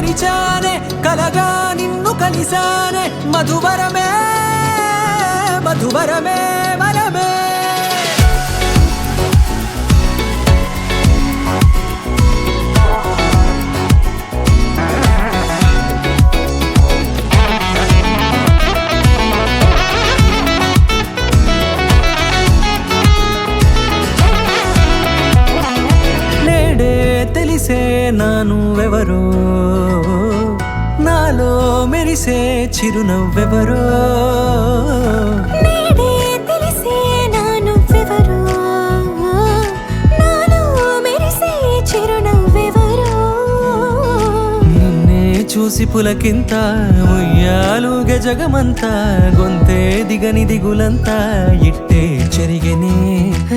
తెరిచానే కలగా నిన్ను కలిసానే మధువరమే మధువరమే వరమే తెలిసే నానువెవరో నాలో మెరిసే చిరునవ్వెవరో నేడే తెలిసే నానువెవరో నాలో మెరిసే చిరునవ్వెవరో నిన్నే చూసి పులకింత ఉయ్యాలుగే జగమంతా గొంతే దిగని దిగులంతా ఇట్టే చెరిగెనే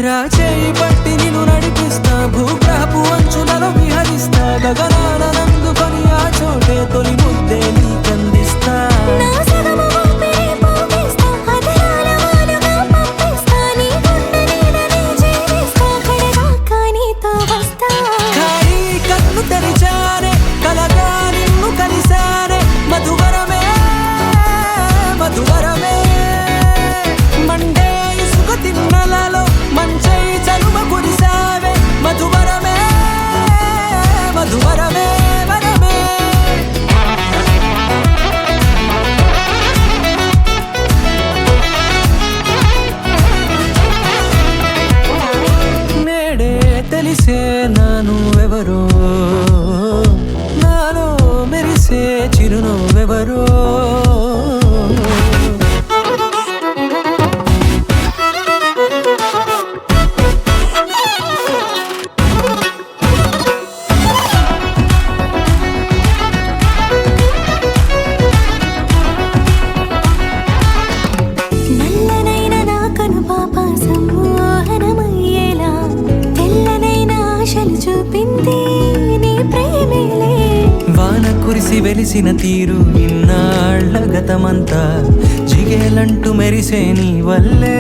రాచేయి పట్టి నిన్ను నడిపిస్తా భూగ్రహపు అంచులలో విహరిస్తా గగనాల నందుకొని ఆ చోటే తొలి ముద్దే నీకందిస్తా నా సగము ఊపిరి పోగిస్తా అదరాల వాలుగా పంపిస్తా నీ గుండె నీడనే చేరిస్తా కడదాకా నీతో వస్తా ఖాళీ కన్ను తెరిచానే కలగా నిన్ను కలిసానే మధువరమే మధువరమే మండే ఇసుక తిన్నలలో మంచై చలువ కురిసావే మధువరమే మధువరమే వరమే నేడే తెలిసే నానువెవరో నాలో మెరిసే చిరునవ్వెవరో నల్లనైన నా కనుపాప సమ్మోహనమయ్యేలా తెల్లనైన ఆశలు చూపింది నీ ప్రేమేలే వాన కురిసి వెలిసిన తీరు ఇన్నాళ్ల గతమంతా జిగేలంటూ మెరిసే నీ వల్లే